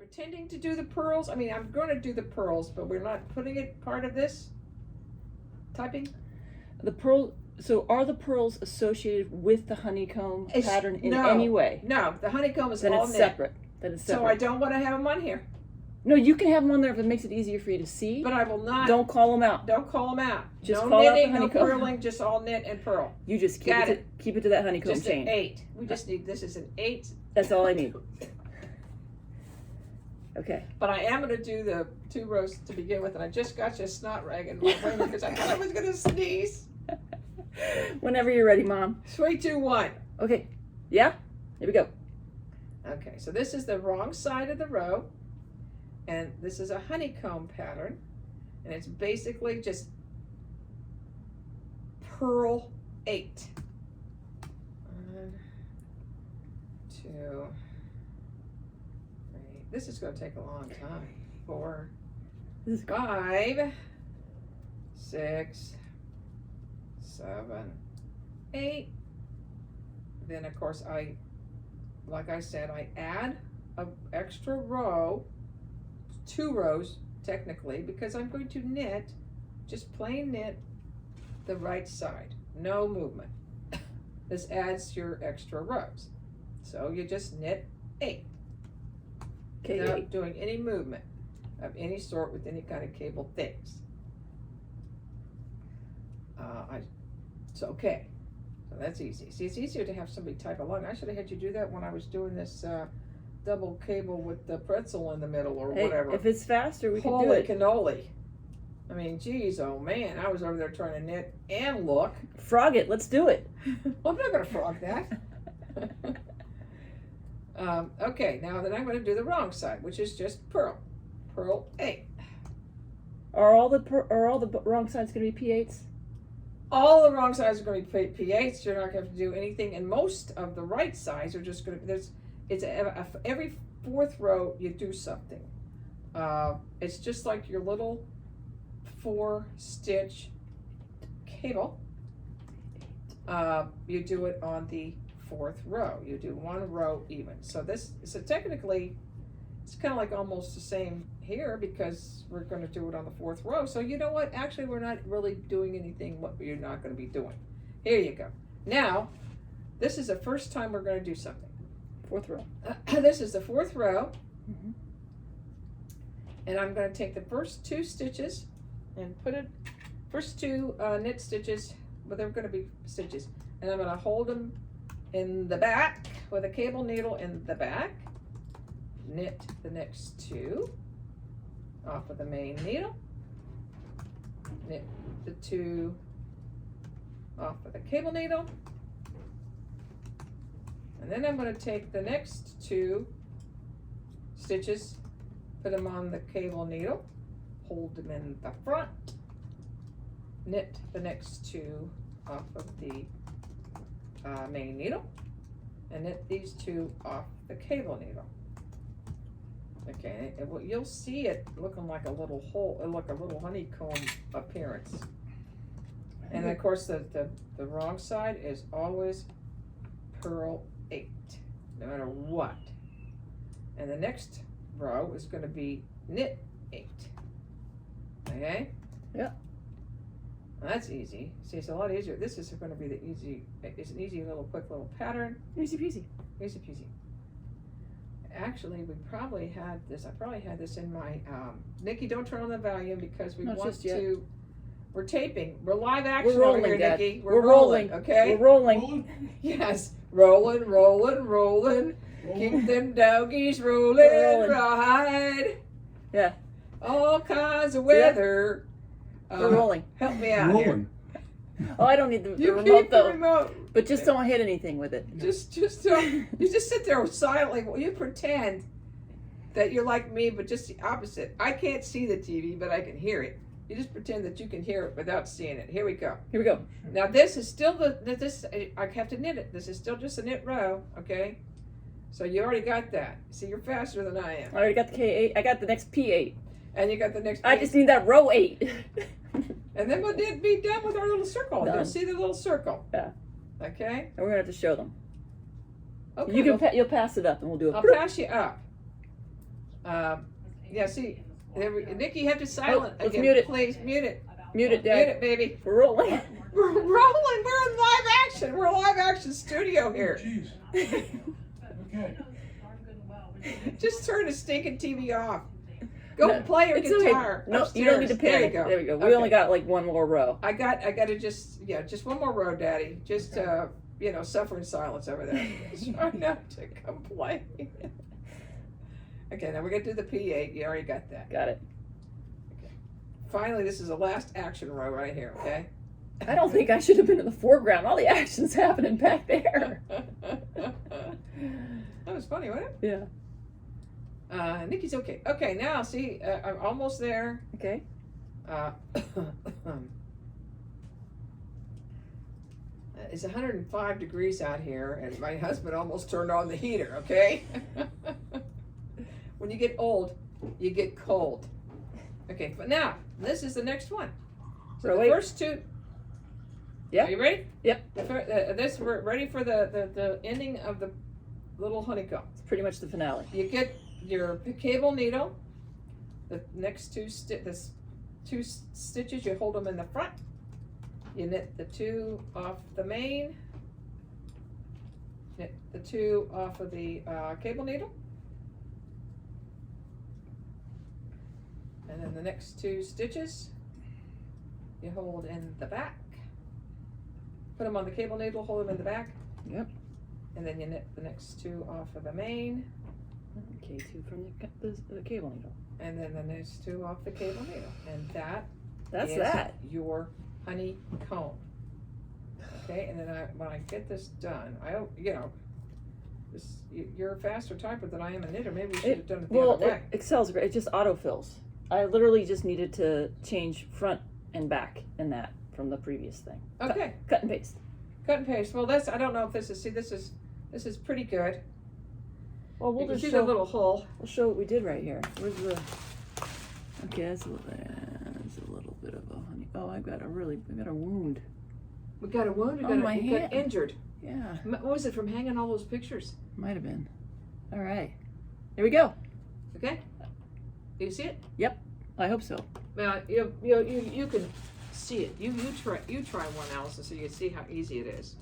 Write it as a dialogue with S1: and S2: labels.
S1: pretending to do the pearls. I mean, I'm going to do the pearls, but we're not putting it part of this typing.
S2: The pearl. So are the pearls associated with the honeycomb pattern in
S1: no,
S2: any way?
S1: No, the honeycomb is
S2: then
S1: all
S2: it's
S1: knit.
S2: separate. Then it's separate.
S1: So I don't want to have them on here.
S2: No, you can have them on there if it makes it easier for you to see.
S1: But I will not.
S2: Don't call them out.
S1: Don't call them out.
S2: Just
S1: no
S2: call
S1: knitting,
S2: out the
S1: no
S2: honeycomb.
S1: purling, just all knit and purl.
S2: You just keep it to that honeycomb
S1: just
S2: chain.
S1: An 8. We just need, this is an 8.
S2: That's all I need. Okay.
S1: But I am going to do the 2 rows to begin with, and I just got you a snot rag in my brain because I thought I was going to sneeze.
S2: Whenever you're ready, Mom.
S1: 3, 2, 1.
S2: Okay. Yeah? Here we go.
S1: Okay, so this is the wrong side of the row, and this is a honeycomb pattern, and it's basically just purl 8. 1, 2, 3. This is going to take a long time. 4, 5, 6, 7, 8. Then of course like I said, I add an extra row, 2 rows technically, because I'm going to knit, just plain knit the right side, no movement. This adds your extra rows. So you just knit 8.
S2: Okay,
S1: Without doing any movement of any sort with any kind of cable things. It's okay. So that's easy. See, it's easier to have somebody type along. I should have had you do that when I was doing this double cable with the pretzel in the middle or whatever.
S2: If it's faster, we can do
S1: Holy
S2: it.
S1: cannoli. I mean, geez, oh man, I was over there trying to knit and look.
S2: Frog it. Let's do it.
S1: Well, I'm not going to frog that. Okay, now then I'm going to do the wrong side, which is just purl. Purl 8.
S2: Are all the wrong sides going to be P8s?
S1: All the wrong sides are going to be P8s. You're not going to have to do anything, and most of the right sides are just going to be, every 4th row you do something. It's just like your little 4-stitch cable. You do it on the 4th row. You do 1 row even. So technically, it's kind of like almost the same here because we're going to do it on the 4th row. So you know what? Actually, we're not really doing anything what you're not going to be doing. Here you go. Now, this is the first time we're going to do something.
S2: 4th row.
S1: This is the 4th row.
S2: Mm-hmm.
S1: And I'm going to take the first 2 stitches and put it, first 2 knit stitches, but they're going to be stitches. And I'm going to hold them in the back with a cable needle in the back. Knit the next 2 off of the main needle. Knit the 2 off of the cable needle. And then I'm going to take the next 2 stitches, put them on the cable needle, hold them in the front, knit the next 2 off of the main needle, and knit these 2 off the cable needle. Okay, and you'll see it looking like a little hole, like a little honeycomb appearance. And of course, the wrong side is always purl 8, no matter what. And the next row is going to be knit 8. Okay?
S2: Yep.
S1: Well, that's easy. See, it's a lot easier. This is going to be it's an easy little quick little pattern.
S2: Easy peasy.
S1: Easy peasy. Actually, I probably had this in my, Nikki, don't turn on the volume because we
S2: Not
S1: want
S2: just yet.
S1: to, we're taping. We're live action
S2: We're rolling,
S1: over here,
S2: Dad.
S1: Nikki.
S2: We're rolling.
S1: Okay?
S2: We're rolling.
S1: Yes. Rolling, rolling, rolling. Keep them doggies rolling,
S2: Rolling.
S1: right.
S2: Yeah.
S1: All kinds of weather.
S2: We're rolling.
S1: Help me out here.
S2: Oh, I don't need the
S1: You
S2: remote
S1: keep the
S2: though.
S1: remote.
S2: But just don't hit anything with it.
S1: Just you just sit there silently. Well, you pretend that you're like me, but just the opposite. I can't see the TV, but I can hear it. You just pretend that you can hear it without seeing it. Here we go.
S2: Here we go.
S1: Now this is still I have to knit it. This is still just a knit row, okay? So you already got that. See, you're faster than I am.
S2: I already got the K8. I got the next P8.
S1: And you got the next.
S2: I just need that row 8.
S1: And then we'll be done with our little circle.
S2: Done.
S1: You'll see the little circle.
S2: Yeah.
S1: Okay.
S2: And we're gonna have to show them.
S1: Okay.
S2: You can you'll pass it up, and we'll do it.
S1: I'll pass you up. Yeah, see, Nikki, you have to silent
S2: let's
S1: again.
S2: mute it.
S1: Please mute it.
S2: Mute it, Dad.
S1: Mute it, baby.
S2: We're rolling.
S1: We're rolling. We're in live action. We're a live action studio here.
S3: Jeez. Okay.
S1: Just turn the stinking TV off. Go
S2: No,
S1: play your
S2: it's okay.
S1: guitar.
S2: No,
S1: upstairs.
S2: you don't need to
S1: There you
S2: panic.
S1: go.
S2: There we go. We
S1: Okay.
S2: only got like one more row.
S1: I got to just one more row, Daddy. Just suffer in silence over there. Try not to complain. Okay, now we're gonna do the P8. You already got that.
S2: Got it.
S1: Finally, this is the last action row right here. Okay.
S2: I don't think I should have been in the foreground. All the action's happening back there.
S1: That was funny, wasn't it?
S2: Yeah.
S1: Nikki's okay. Okay, now see, I'm almost there.
S2: Okay.
S1: It's 105 degrees out here, and my husband almost turned on the heater. Okay. When you get old, you get cold. Okay, but now this is the next one. So the first two.
S2: Yeah.
S1: Are you ready?
S2: Yep.
S1: We're ready for the ending of the little honeycomb.
S2: It's pretty much the finale.
S1: You get your cable needle. The next two stitches, you hold them in the front. You knit the two off the main. Knit the two off of the cable needle. And then the next two stitches, you hold in the back. Put them on the cable needle, hold them in the back.
S2: Yep.
S1: And then you knit the next two off of the main.
S2: Okay, two from the cable needle.
S1: And then the next two off the cable needle. And
S2: that's
S1: is
S2: that.
S1: your honeycomb. Okay, and then when I get this done, you're a faster typer than I am a knitter. Maybe we should have done it the other way.
S2: Excel's great. It just autofills. I literally just needed to change front and back in that from the previous thing.
S1: Okay.
S2: Cut and paste.
S1: Cut and paste. Well, I don't know if this is pretty good.
S2: Well,
S1: You can see the little hole.
S2: We'll show what we did right here. Where's the? Okay, that's a little bit of a honey. Oh, I got a wound.
S1: We got a wound.
S2: On my
S1: we got
S2: hand.
S1: injured.
S2: Yeah.
S1: What was it from hanging all those pictures?
S2: Might have been. All right. Here we go.
S1: Okay. Do you see it?
S2: Yep. I hope so.
S1: Well, you can see it. You try one, Allison, so you can see how easy it is.